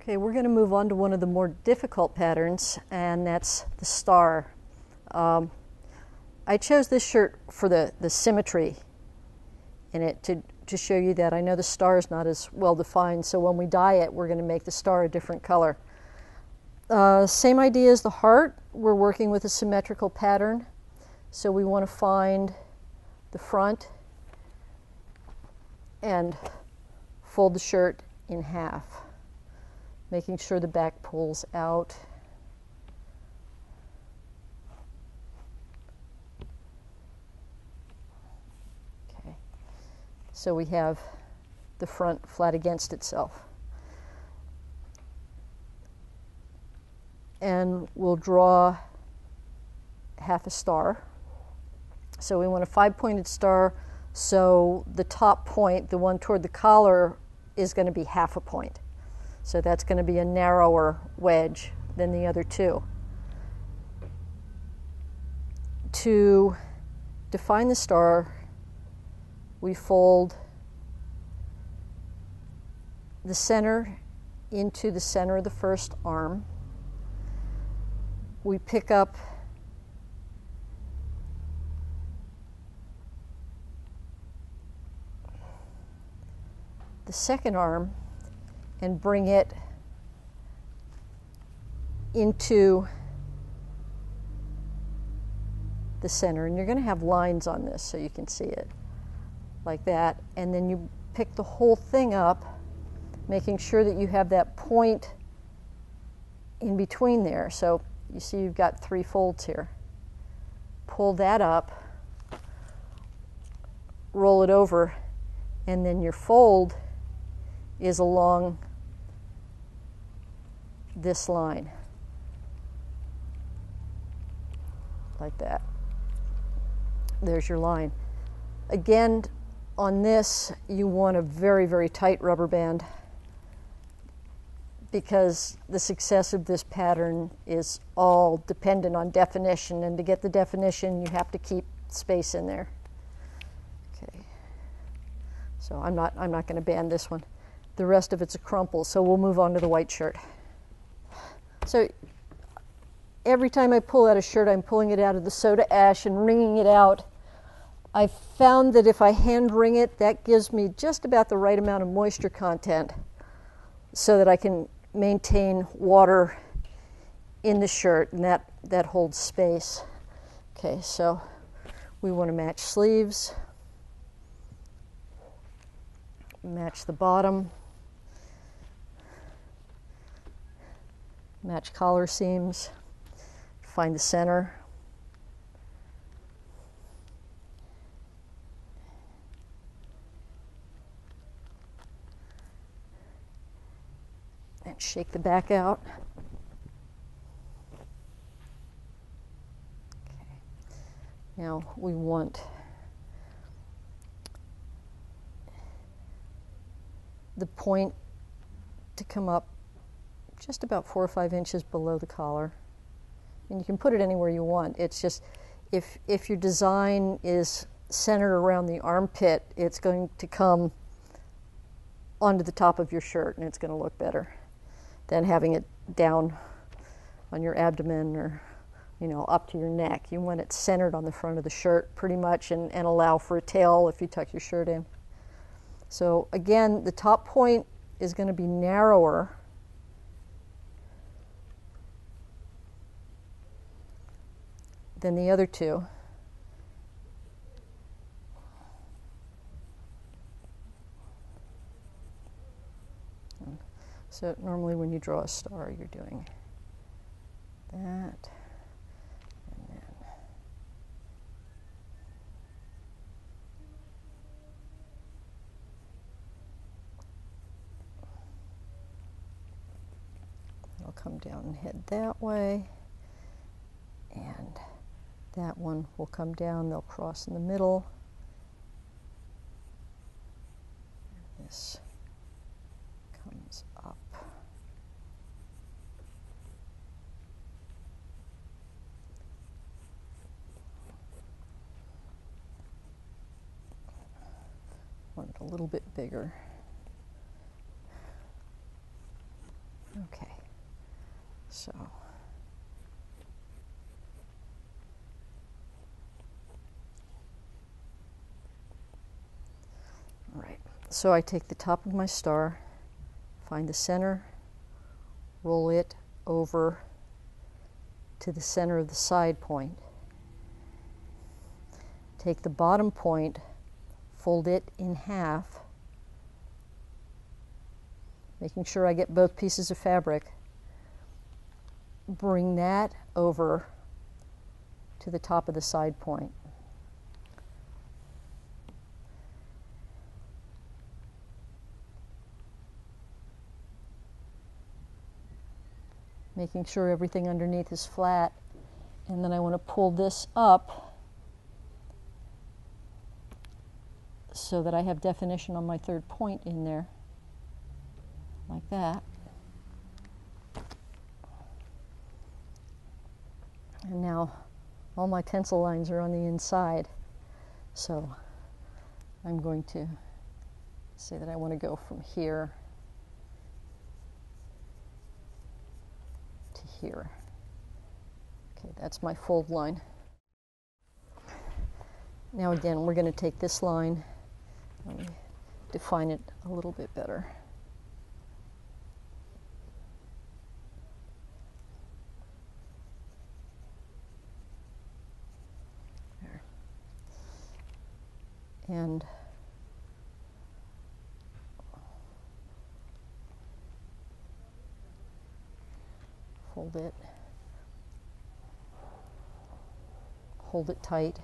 Okay, we're going to move on to one of the more difficult patterns, and that's the star. I chose this shirt for the symmetry in it to show you that I know the star is not as well defined, so when we dye it, we're going to make the star a different color. Same idea as the heart. We're working with a symmetrical pattern, so we want to find the front and fold the shirt in half, making sure the back pulls out. Okay, so we have the front flat against itself. And we'll draw half a star. So we want a 5-pointed star, so the top point, the one toward the collar, is going to be half a point. So that's going to be a narrower wedge than the other two. To define the star, we fold the center into the center of the first arm. We pick up the second arm and bring it into the center. And you're going to have lines on this so you can see it like that. And then you pick the whole thing up, making sure that you have that point in between there. So you see you've got 3 folds here. Pull that up, roll it over, and then your fold is along this line, like that. There's your line. Again, on this, you want a very, very tight rubber band, because the success of this pattern is all dependent on definition, and to get the definition, you have to keep space in there. Okay, so I'm not going to band this one. The rest of it's a crumple, so we'll move on to the white shirt. So every time I pull out a shirt, I'm pulling it out of the soda ash and wringing it out. I found that if I hand wring it, that gives me just about the right amount of moisture content so that I can maintain water in the shirt, and that holds space. Okay, so we want to match sleeves, match the bottom, match collar seams, find the center. And shake the back out. Okay. Now we want the point to come up just about 4 or 5 inches below the collar. And you can put it anywhere you want. It's just, if your design is centered around the armpit, it's going to come onto the top of your shirt, and it's going to look better than having it down on your abdomen or, up to your neck. You want it centered on the front of the shirt pretty much, and allow for a tail if you tuck your shirt in. So again, the top point is going to be narrower than the other two. So normally when you draw a star, you're doing that, and then it'll come down and head that way, and that one will come down, they'll cross in the middle. This comes up. Want it a little bit bigger. So I take the top of my star, find the center, roll it over to the center of the side point. Take the bottom point, fold it in half, making sure I get both pieces of fabric. Bring that over to the top of the side point. Making sure everything underneath is flat. And then I want to pull this up so that I have definition on my third point in there, like that. And now all my tensile lines are on the inside. So I'm going to say that I want to go from here to here. Okay, that's my fold line. Now again, we're going to take this line, let me define it a little bit better. There. And fold it, hold it tight.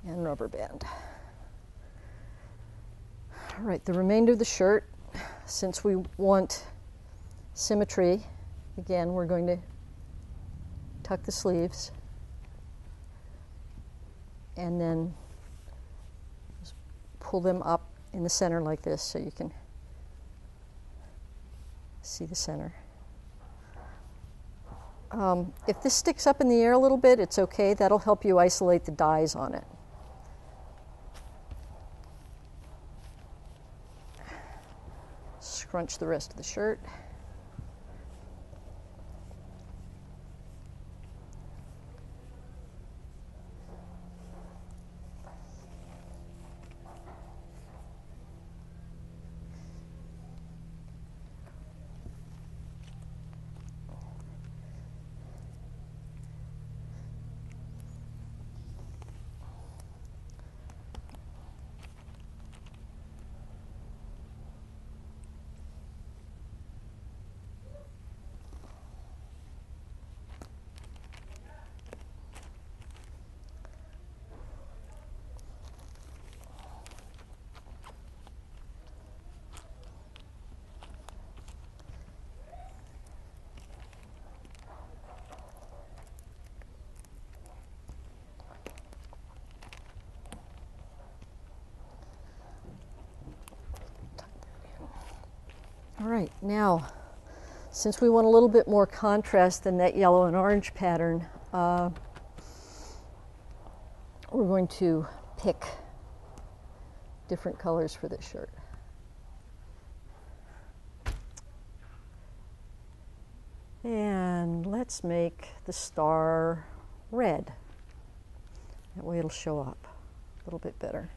And rubber band. All right, the remainder of the shirt, since we want symmetry, again, we're going to tuck the sleeves and then just pull them up in the center like this so you can see the center. If this sticks up in the air a little bit, it's okay. That'll help you isolate the dies on it. Scrunch the rest of the shirt. All right, now, since we want a little bit more contrast than that yellow and orange pattern, we're going to pick different colors for this shirt. And let's make the star red. That way it'll show up a little bit better.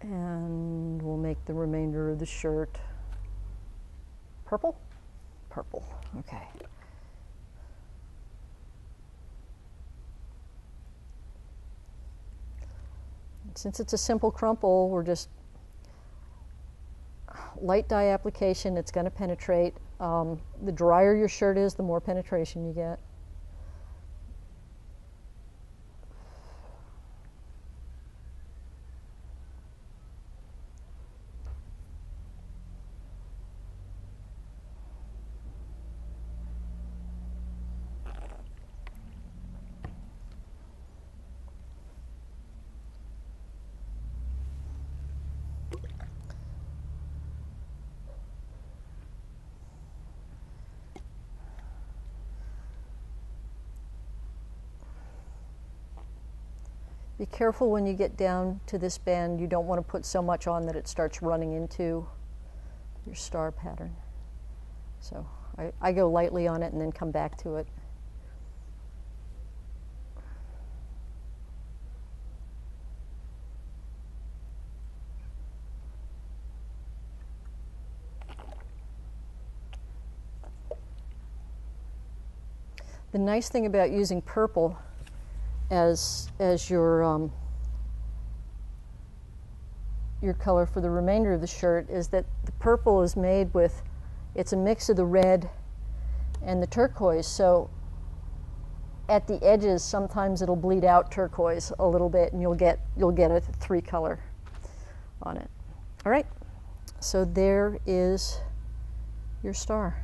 And we'll make the remainder of the shirt purple? Purple, okay. Since it's a simple crumple, we're just light dye application, it's going to penetrate. The drier your shirt is, the more penetration you get. Be careful when you get down to this band. You don't want to put so much on that it starts running into your star pattern. So I go lightly on it and then come back to it. The nice thing about using purple as your color for the remainder of the shirt is that the purple is made with, it's a mix of the red and the turquoise, so at the edges sometimes it'll bleed out turquoise a little bit and you'll get a 3-color on it. All right, so there is your star.